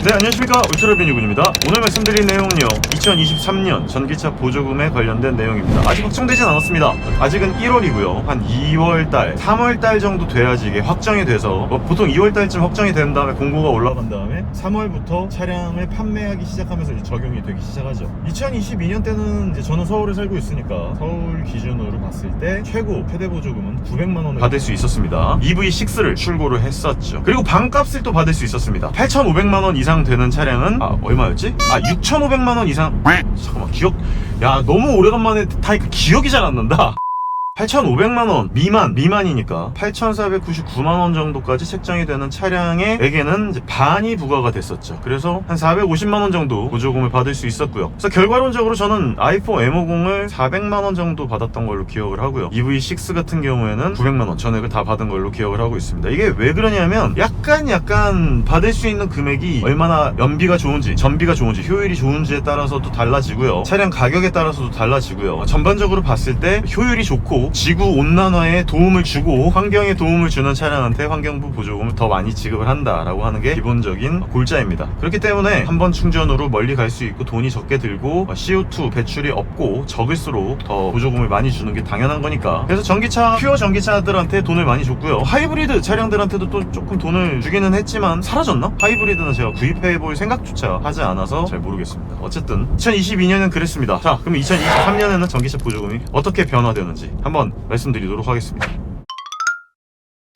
네, 안녕하십니까, 울트라비니군입니다. 오늘 말씀드릴 내용은요, 2023년 전기차 보조금에 관련된 내용입니다. 아직 확정되진 않았습니다. 아직은 1월이고요 한 2월달 3월달 정도 돼야지 이게 확정이 돼서 보통 2월달쯤 확정이 된 다음에 공고가 올라간 다음에 3월부터 차량을 판매하기 시작하면서 이제 적용이 되기 시작하죠. 2022년 때는 이제 저는 서울에 살고 있으니까 서울 기준으로 봤을 때 최대 보조금은 900만원을 받을 수 있었습니다. EV6를 출고를 했었죠. 그리고 반값을 또 받을 수 있었습니다. 8,500만원 이상 되는 차량은 얼마였지? 6,500만원 이상. 잠깐만, 너무 오래간만에 타니까 기억이 잘 안 난다. 8,500만원 미만이니까 8,499만원 정도까지 책정이 되는 차량에게는 이제 반이 부과가 됐었죠. 그래서 한 450만원 정도 보조금을 받을 수 있었고요. 그래서 결과론적으로 저는 i4 M50을 400만원 정도 받았던 걸로 기억을 하고요. EV6 같은 경우에는 900만원 전액을 다 받은 걸로 기억을 하고 있습니다. 이게 왜 그러냐면 약간 받을 수 있는 금액이 얼마나 연비가 좋은지, 전비가 좋은지, 효율이 좋은지에 따라서도 달라지고요. 차량 가격에 따라서도 달라지고요. 전반적으로 봤을 때 효율이 좋고 지구 온난화에 도움을 주고 환경에 도움을 주는 차량한테 환경부 보조금을 더 많이 지급을 한다라고 하는 게 기본적인 골자입니다. 그렇기 때문에 한 번 충전으로 멀리 갈 수 있고 돈이 적게 들고 CO2 배출이 없고 적을수록 더 보조금을 많이 주는 게 당연한 거니까. 그래서 퓨어 전기차들한테 돈을 많이 줬고요. 하이브리드 차량들한테도 또 조금 돈을 주기는 했지만 사라졌나? 하이브리드는 제가 구입해볼 생각조차 하지 않아서 잘 모르겠습니다. 어쨌든 2022년은 그랬습니다. 자, 그럼 2023년에는 전기차 보조금이 어떻게 변화되는지 한번 말씀드리도록 하겠습니다.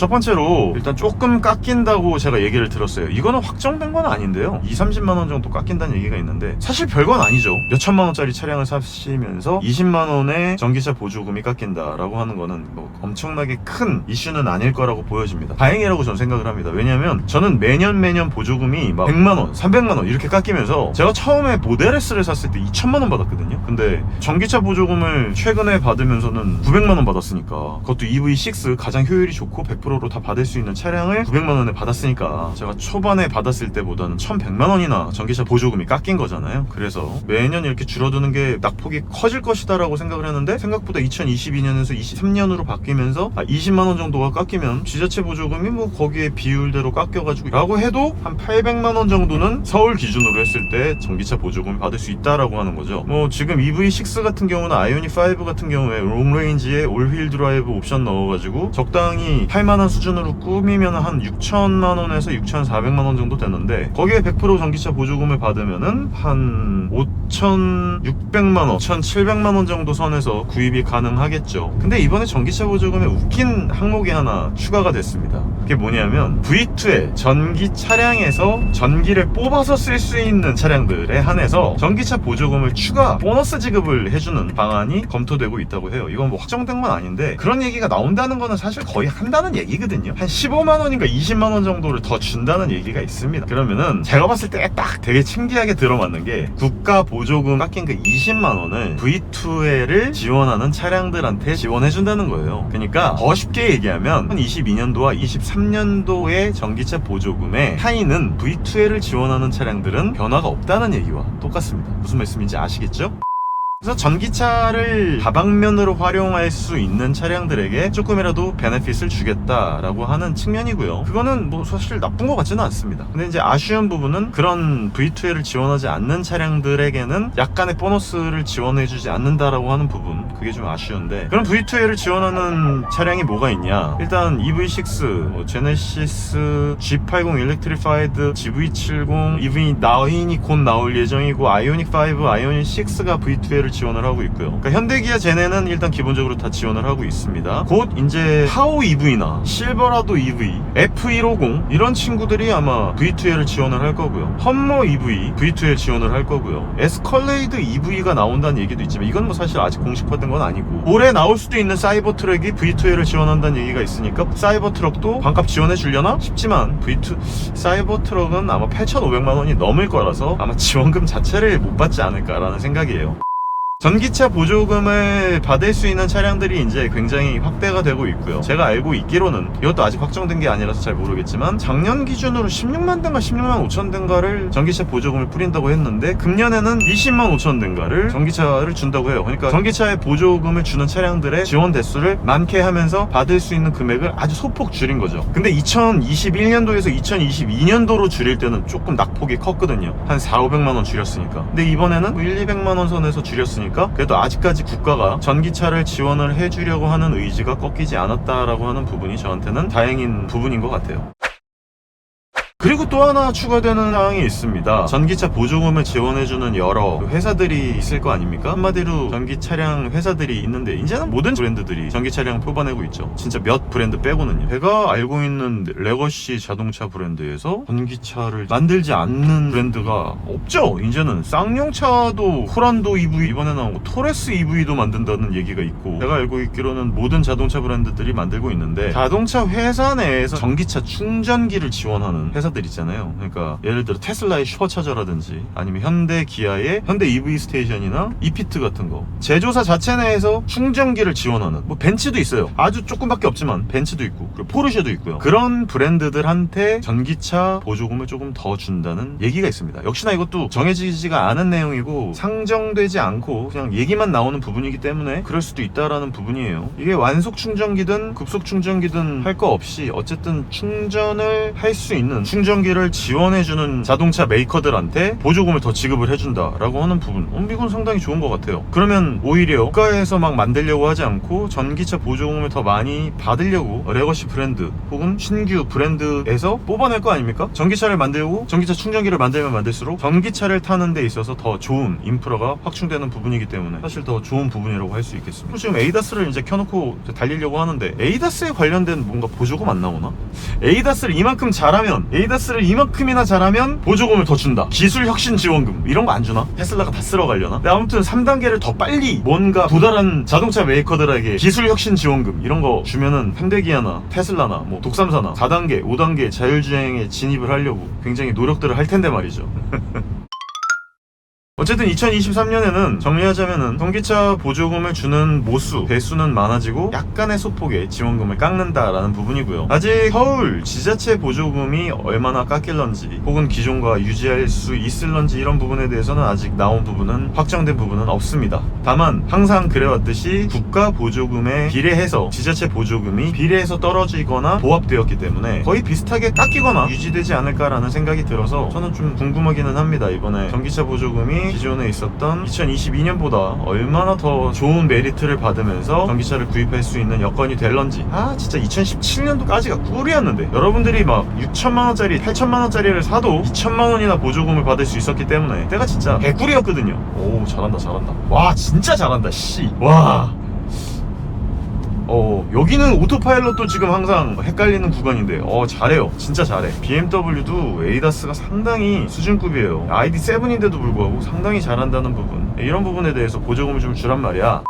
첫 번째로 일단 조금 깎인다고 제가 얘기를 들었어요. 이거는 확정된 건 아닌데요, 20-30만원 정도 깎인다는 얘기가 있는데 사실 별건 아니죠. 몇천만원짜리 차량을 사시면서 20만원의 전기차 보조금이 깎인다라고 하는 거는 뭐 엄청나게 큰 이슈는 아닐 거라고 보여집니다. 다행이라고 저는 생각을 합니다. 왜냐면 저는 매년 보조금이 막 100만원, 300만원 이렇게 깎이면서 제가 처음에 모델 S를 샀을 때 2천만원 받았거든요. 근데 전기차 보조금을 최근에 받으면서는 900만원 받았으니까, 그것도 EV6 가장 효율이 좋고 100%로 다 받을 수 있는 차량을 900만원에 받았으니까 제가 초반에 받았을 때보다는 1100만원이나 전기차 보조금이 깎인 거잖아요. 그래서 매년 이렇게 줄어드는 게 낙폭이 커질 것이다 라고 생각을 했는데, 생각보다 2022년에서 23년으로 바뀌면서 20만원 정도가 깎이면 지자체 보조금이 뭐 거기에 비율대로 깎여가지고 라고 해도 한 800만원 정도는 서울 기준으로 했을 때 전기차 보조금을 받을 수 있다라고 하는 거죠. 뭐 지금 EV6 같은 경우는 아이오닉5 같은 경우에 롱레인지에 올휠 드라이브 옵션 넣어가지고 적당히 8만원 수준으로 꾸미면 한 6천만원에서 6,400만원 정도 되는데, 거기에 100% 전기차 보조금을 받으면은 한 5,600만원, 1,700만원 정도 선에서 구입이 가능하겠죠. 근데 이번에 전기차 보조금에 웃긴 항목이 하나 추가가 됐습니다. 그게 뭐냐면 V2에 전기 차량에서 전기를 뽑아서 쓸 수 있는 차량들에 한해서 전기차 보조금을 추가 보너스 지급을 해주는 방안이 검토되고 있다고 해요. 이건 뭐 확정된 건 아닌데 그런 얘기가 나온다는 거는 사실 거의 한다는 얘기거든요. 한 15만원인가 20만원 정도를 더 준다는 얘기가 있습니다. 그러면은 제가 봤을 때 딱 되게 신기하게 들어맞는 게, 국가 보조금 깎인 그 20만원을 V2L을 지원하는 차량들한테 지원해준다는 거예요. 그러니까 더 쉽게 얘기하면 22년도와 23년도의 전기차 보조금의 차이는 V2L을 지원하는 차량들은 변화가 없다는 얘기와 똑같습니다. 무슨 말씀인지 아시겠죠? 그래서 전기차를 다방면으로 활용할 수 있는 차량들에게 조금이라도 베네핏을 주겠다라고 하는 측면이고요. 그거는 뭐 사실 나쁜 것 같지는 않습니다. 근데 이제 아쉬운 부분은 그런 V2L을 지원하지 않는 차량들에게는 약간의 보너스를 지원해주지 않는다라고 하는 부분, 그게 좀 아쉬운데, 그럼 V2L을 지원하는 차량이 뭐가 있냐? 일단 EV6, 제네시스, G80 일렉트리파이드, GV70, EV9이 곧 나올 예정이고 아이오닉5, 아이오닉6가 V2L을 지원을 하고 있고요. 그러니까 현대기아 제네는 일단 기본적으로 다 지원을 하고 있습니다. 곧 이제 타오 EV나 실버라도 EV, F150 이런 친구들이 아마 V2L을 지원을 할 거고요. 험머 EV, V2L 지원을 할 거고요. 에스컬레이드 EV가 나온다는 얘기도 있지만 이건 뭐 사실 아직 공식화된 건 아니고, 올해 나올 수도 있는 사이버 트럭이 V2L을 지원한다는 얘기가 있으니까 사이버 트럭도 반값 지원해 주려나 싶지만, 사이버 트럭은 아마 8,500만원이 넘을 거라서 아마 지원금 자체를 못 받지 않을까라는 생각이에요. 전기차 보조금을 받을 수 있는 차량들이 이제 굉장히 확대가 되고 있고요. 제가 알고 있기로는 이것도 아직 확정된 게 아니라서 잘 모르겠지만 작년 기준으로 16만 대인가 16만 5천 대인가를 전기차 보조금을 뿌린다고 했는데 금년에는 20만 5천 대인가를 전기차를 준다고 해요. 그러니까 전기차에 보조금을 주는 차량들의 지원 대수를 많게 하면서 받을 수 있는 금액을 아주 소폭 줄인 거죠. 근데 2021년도에서 2022년도로 줄일 때는 조금 낙폭이 컸거든요. 한 4, 500만 원 줄였으니까. 근데 이번에는 1, 200만 원 선에서 줄였으니까 그래도 아직까지 국가가 전기차를 지원을 해주려고 하는 의지가 꺾이지 않았다라고 하는 부분이 저한테는 다행인 부분인 것 같아요. 그리고 또 하나 추가되는 사항이 있습니다. 전기차 보조금을 지원해주는 여러 회사들이 있을 거 아닙니까? 한마디로 전기 차량 회사들이 있는데 이제는 모든 브랜드들이 전기 차량 뽑아내고 있죠. 진짜 몇 브랜드 빼고는요. 제가 알고 있는 레거시 자동차 브랜드에서 전기차를 만들지 않는 브랜드가 없죠. 이제는 쌍용차도 호란도 EV, 이번에 나온 거 토레스 EV도 만든다는 얘기가 있고, 제가 알고 있기로는 모든 자동차 브랜드들이 만들고 있는데 자동차 회사 내에서 전기차 충전기를 지원하는 회사들 있잖아요. 그러니까 예를 들어 테슬라의 슈퍼차저라든지 아니면 현대 기아의 현대 EV 스테이션이나 이피트 같은 거, 제조사 자체 내에서 충전기를 지원하는, 뭐 벤츠도 있어요. 아주 조금밖에 없지만 벤츠도 있고, 그리고 포르쉐도 있고요. 그런 브랜드들한테 전기차 보조금을 조금 더 준다는 얘기가 있습니다. 역시나 이것도 정해지지가 않은 내용이고 상정되지 않고 그냥 얘기만 나오는 부분이기 때문에 그럴 수도 있다라는 부분이에요. 이게 완속 충전기든 급속 충전기든 할 거 없이 어쨌든 충전을 할 수 있는 충전기를 지원해주는 자동차 메이커들한테 보조금을 더 지급을 해준다라고 하는 부분, 이건 상당히 좋은 것 같아요. 그러면 오히려 국가에서 막 만들려고 하지 않고 전기차 보조금을 더 많이 받으려고 레거시 브랜드 혹은 신규 브랜드에서 뽑아낼 거 아닙니까? 전기차를 만들고 전기차 충전기를 만들면 만들수록 전기차를 타는 데 있어서 더 좋은 인프라가 확충되는 부분이기 때문에 사실 더 좋은 부분이라고 할 수 있겠습니다. 지금 에이다스를 이제 켜놓고 달리려고 하는데 에이다스에 관련된 뭔가 보조금 안 나오나? 에이다스를 이만큼 잘하면, 에이다스를 이만큼이나 잘하면 보조금을 더 준다. 기술 혁신 지원금 이런 거 안 주나? 테슬라가 다 쓸어가려나? 근데 아무튼 3단계를 더 빨리 뭔가 도달한 자동차 메이커들에게 기술 혁신 지원금 이런 거 주면은 현대기아나 테슬라나 뭐 독삼사나 4단계, 5단계 자율주행에 진입을 하려고 굉장히 노력들을 할 텐데 말이죠. 어쨌든 2023년에는 정리하자면은 전기차 보조금을 주는 모수, 대수는 많아지고 약간의 소폭의 지원금을 깎는다라는 부분이고요. 아직 서울 지자체 보조금이 얼마나 깎일런지 혹은 기존과 유지할 수 있을런지 이런 부분에 대해서는 아직 나온 부분은, 확정된 부분은 없습니다. 다만 항상 그래왔듯이 국가 보조금에 비례해서 지자체 보조금이 비례해서 떨어지거나 보합되었기 때문에 거의 비슷하게 깎이거나 유지되지 않을까라는 생각이 들어서 저는 좀 궁금하기는 합니다. 이번에 전기차 보조금이 기존에 있었던 2022년보다 얼마나 더 좋은 메리트를 받으면서 전기차를 구입할 수 있는 여건이 될런지. 진짜 2017년도까지가 꿀이었는데 여러분들이 막 6천만원짜리 8천만원짜리를 사도 2천만원이나 보조금을 받을 수 있었기 때문에 때가 진짜 개꿀이었거든요. 오, 잘한다. 와, 진짜 잘한다. 와, 여기는 오토파일럿도 지금 항상 헷갈리는 구간인데 잘해요. 진짜 잘해. BMW도 에이다스가 상당히 수준급이에요. ID7인데도 불구하고 상당히 잘한다는 부분, 이런 부분에 대해서 보조금을 좀 주란 말이야.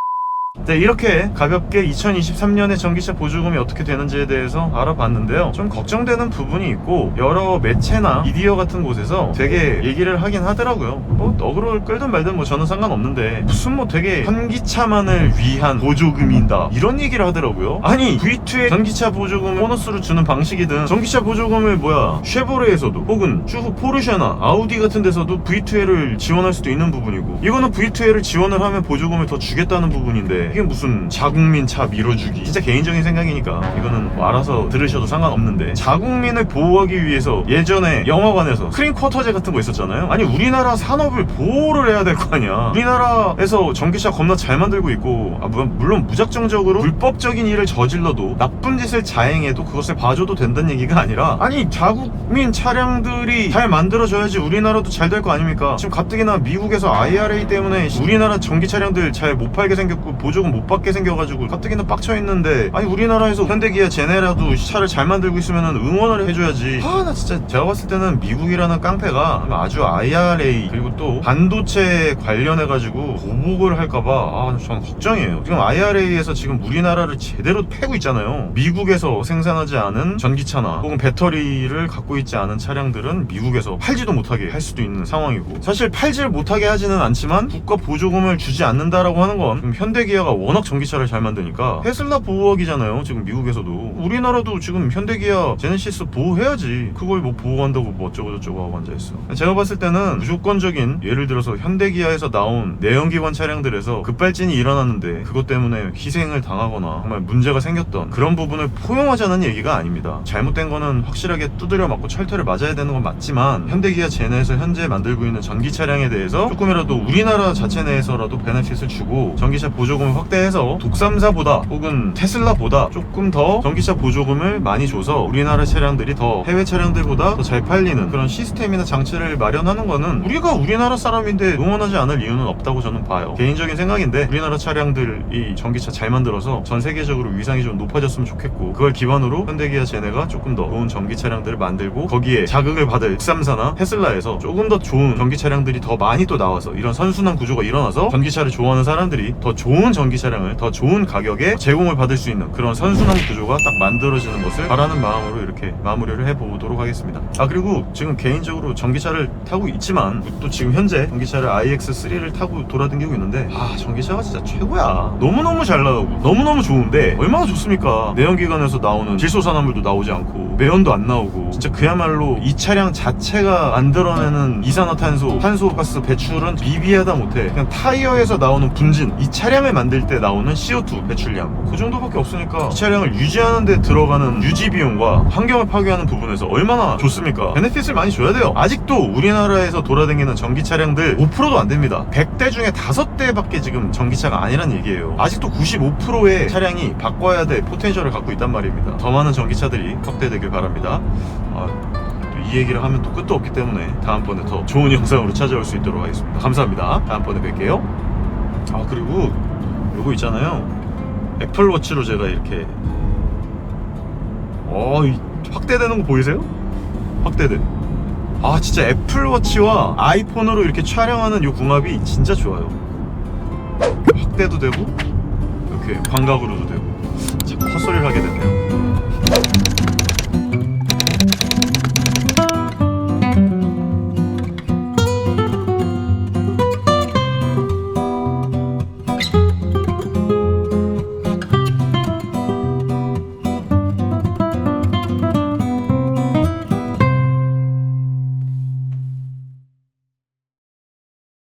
네, 이렇게 가볍게 2023년에 전기차 보조금이 어떻게 되는지에 대해서 알아봤는데요. 좀 걱정되는 부분이 있고 여러 매체나 미디어 같은 곳에서 되게 얘기를 하긴 하더라고요. 뭐 어그로를 끌든 말든 뭐 저는 상관없는데 무슨 뭐 되게 전기차만을 위한 보조금이다 이런 얘기를 하더라고요. 아니, V2의 전기차 보조금 보너스로 주는 방식이든 전기차 보조금을 쉐보레에서도 혹은 쭉 포르쉐나 아우디 같은 데서도 V2L을 지원할 수도 있는 부분이고, 이거는 V2L을 지원을 하면 보조금을 더 주겠다는 부분인데 이게 무슨 자국민 차 밀어주기, 진짜 개인적인 생각이니까 이거는 뭐 알아서 들으셔도 상관없는데, 자국민을 보호하기 위해서 예전에 영화관에서 스크린 쿼터제 같은 거 있었잖아요. 아니, 우리나라 산업을 보호를 해야 될 거 아니야. 우리나라에서 전기차 겁나 잘 만들고 있고, 물론 무작정적으로 불법적인 일을 저질러도 나쁜 짓을 자행해도 그것을 봐줘도 된다는 얘기가 아니라, 아니 자국민 차량들이 잘 만들어져야지 우리나라도 잘 될 거 아닙니까? 지금 가뜩이나 미국에서 IRA 때문에 우리나라 전기 차량들 잘 못 팔게 생겼고 보조 보조금 못 받게 생겨가지고 가뜩이나 빡쳐있는데, 아니 우리나라에서 현대기아 제네라도 차를 잘 만들고 있으면 응원을 해줘야지. 나 진짜 제가 봤을 때는 미국이라는 깡패가 아주 IRA 그리고 또 반도체 관련해가지고 보복을 할까봐 저는 걱정이에요. 지금 IRA에서 지금 우리나라를 제대로 패고 있잖아요. 미국에서 생산하지 않은 전기차나 혹은 배터리를 갖고 있지 않은 차량들은 미국에서 팔지도 못하게 할 수도 있는 상황이고, 사실 팔지를 못하게 하지는 않지만 국가 보조금을 주지 않는다라고 하는 건 현대기아가 워낙 전기차를 잘 만드니까 테슬라 보호하기잖아요. 지금 미국에서도. 우리나라도 지금 현대기아 제네시스 보호해야지. 그걸 뭐 보호한다고 뭐 어쩌고저쩌고 하고 앉아있어. 제가 봤을 때는 무조건적인, 예를 들어서 현대기아에서 나온 내연기관 차량들에서 급발진이 일어났는데 그것 때문에 희생을 당하거나 정말 문제가 생겼던 그런 부분을 포용하자는 얘기가 아닙니다. 잘못된 거는 확실하게 두드려 맞고 철퇴를 맞아야 되는 건 맞지만, 현대기아 제네에서 현재 만들고 있는 전기 차량에 대해서 조금이라도 우리나라 자체 내에서라도 베네핏을 주고 전기차 보조금을 확대해서 독삼사보다 혹은 테슬라보다 조금 더 전기차 보조금을 많이 줘서 우리나라 차량들이 더 해외 차량들보다 더 잘 팔리는 그런 시스템이나 장치를 마련하는 거는 우리가 우리나라 사람인데 응원하지 않을 이유는 없다고 저는 봐요. 개인적인 생각인데 우리나라 차량들이 전기차 잘 만들어서 전 세계적으로 위상이 좀 높아졌으면 좋겠고, 그걸 기반으로 현대기아 제네가 조금 더 좋은 전기 차량들을 만들고 거기에 자극을 받을 독삼사나 테슬라에서 조금 더 좋은 전기 차량들이 더 많이 또 나와서 이런 선순환 구조가 일어나서 전기차를 좋아하는 사람들이 더 좋은 전기 차량을 더 좋은 가격에 제공을 받을 수 있는 그런 선순환 구조가 딱 만들어지는 것을 바라는 마음으로 이렇게 마무리를 해보도록 하겠습니다. 그리고 지금 개인적으로 전기차를 타고 있지만 또 지금 현재 전기차를 iX3를 타고 돌아다니고 있는데, 전기차가 진짜 최고야. 너무너무 잘 나가고 너무너무 좋은데 얼마나 좋습니까? 내연기관에서 나오는 질소산화물도 나오지 않고 매연도 안 나오고, 진짜 그야말로 이 차량 자체가 만들어내는 이산화탄소, 탄소가스 배출은 비비하다 못해. 그냥 타이어에서 나오는 분진, 이 차량을 만들 때 나오는 CO2 배출량 그 정도밖에 없으니까 이 차량을 유지하는 데 들어가는 유지 비용과 환경을 파괴하는 부분에서 얼마나 좋습니까? 베네핏을 많이 줘야 돼요. 아직도 우리나라에서 돌아다니는 전기 차량들 5%도 안 됩니다. 100대 중에 5대밖에 지금 전기차가 아니란 얘기예요. 아직도 95%의 차량이 바꿔야 될 포텐셜을 갖고 있단 말입니다. 더 많은 전기차들이 확대되길 바랍니다. 이 얘기를 하면 또 끝도 없기 때문에 다음번에 더 좋은 영상으로 찾아올 수 있도록 하겠습니다. 감사합니다. 다음번에 뵐게요. 그리고 요거 있잖아요. 애플워치로 제가 이렇게 확대되는 거 보이세요? 확대돼. 진짜 애플워치와 아이폰으로 이렇게 촬영하는 요 궁합이 진짜 좋아요. 확대도 되고 이렇게 광각으로도 되고. 자꾸 헛소리를 하게 됐네요.